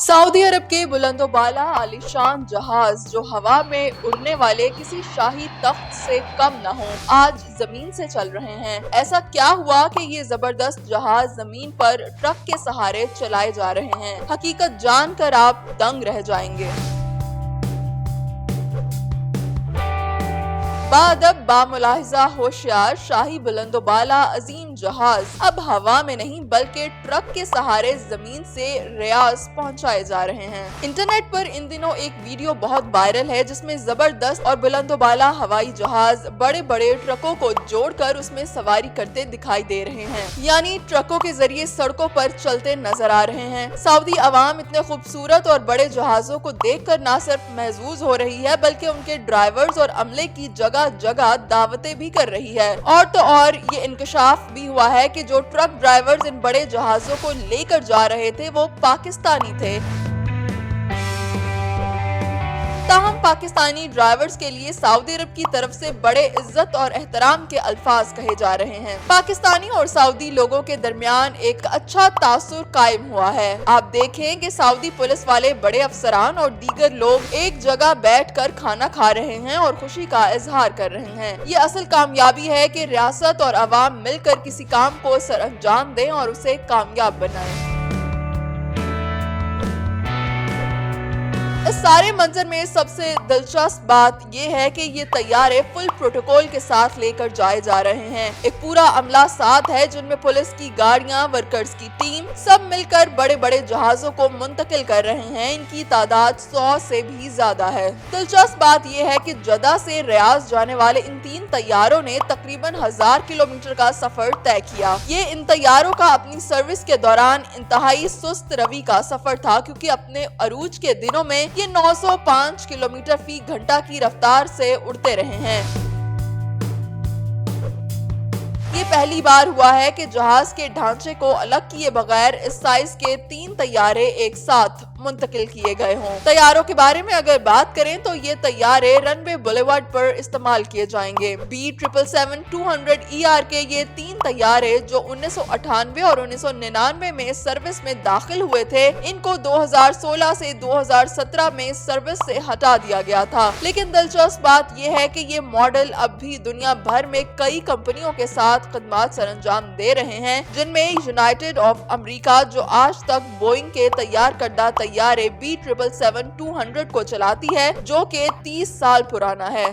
Saudi अरब के बुलंदोबाला आलीशान जहाज जो हवा में उड़ने वाले किसी शाही तख्त से कम न हो, आज जमीन से चल रहे हैं। ऐसा क्या हुआ कि ये जबरदस्त जहाज जमीन पर ट्रक के सहारे चलाए जा रहे हैं? हकीकत जानकर आप दंग रह जाएंगे। बाअदब बामुलाहिजा होशियार शाही बुलंदोबाला अजीम जहाज अब हवा में नहीं बल्कि ट्रक के सहारे जमीन से रियाज पहुंचाए जा रहे हैं। इंटरनेट पर इन दिनों एक वीडियो बहुत वायरल है जिसमें जबरदस्त और बुलंदोबाला हवाई जहाज बड़े बड़े ट्रकों को जोड़कर उसमें सवारी करते दिखाई दे रहे हैं, यानी ट्रकों के जरिए सड़कों पर चलते नजर आ रहे हैं। सऊदी अवाम इतने खूबसूरत और बड़े जहाजों को देखकर न सिर्फ महजूज हो रही है बल्कि उनके ड्राइवर्स और अमले की जगह जगह दावतें भी कर रही है। और तो और ये इंकशाफ भी हुआ है कि जो ट्रक ड्राइवर्स इन बड़े जहाजों को लेकर जा रहे थे वो पाकिस्तानी थे। ताहम पाकिस्तानी ड्राइवर्स के लिए सऊदी अरब की तरफ से बड़े इज्जत और एहतराम के अल्फाज कहे जा रहे हैं। पाकिस्तानी और सऊदी लोगों के दरमियान एक अच्छा तासुर कायम हुआ है। आप देखें कि सऊदी पुलिस वाले बड़े अफसरान और दीगर लोग एक जगह बैठकर खाना खा रहे हैं और खुशी का इजहार कर रहे हैं। ये असल कामयाबी है कि रियासत और अवाम मिलकर किसी काम को सरअंजाम दें और उसे कामयाब बनाएं। इस सारे मंजर में सबसे दिलचस्प बात यह है कि ये तैयारे फुल प्रोटोकॉल के साथ लेकर जाए जा रहे हैं। एक पूरा अमला साथ है जिनमें पुलिस की गाड़ियां, वर्कर्स की टीम सब मिलकर बड़े बड़े जहाजों को मुंतकिल कर रहे हैं। इनकी तादाद 100 से भी ज्यादा है। दिलचस्प बात यह है कि जद्दा से रियाज जाने वाले इन 3 तैयारों ने तकरीबन 1000 किलोमीटर का सफर तय किया। ये इन तैयारों का अपनी सर्विस के दौरान इंतहाई सुस्त रवि का सफर था, क्योंकि अपने अरूज के दिनों में ये 905 किलोमीटर फी घंटा की रफ्तार से उड़ते रहे हैं। ये पहली बार हुआ है कि जहाज के ढांचे को अलग किए बगैर इस साइज के 3 तैयारे एक साथ मुंतकिल किए गए हों। तैयारों के बारे में अगर बात करें तो ये तैयारे रनवे बुलेवार्ड पर इस्तेमाल किए जाएंगे। B777-200ER के ये 3 तैयारे जो 1998 और 1999 में सर्विस में दाखिल हुए थे, इनको 2016 से 2017 में सर्विस से हटा दिया गया था। लेकिन दिलचस्प बात यह है कि ये मॉडल अब भी दुनिया भर में कई कंपनियों के साथ खदमात सरअंजाम दे रहे हैं, जिनमें यूनाइटेड ऑफ अमेरिका जो आज तक बोइंग के तैयार करदा तैयारे B777-200 को चलाती है, जो कि 30 साल पुराना है।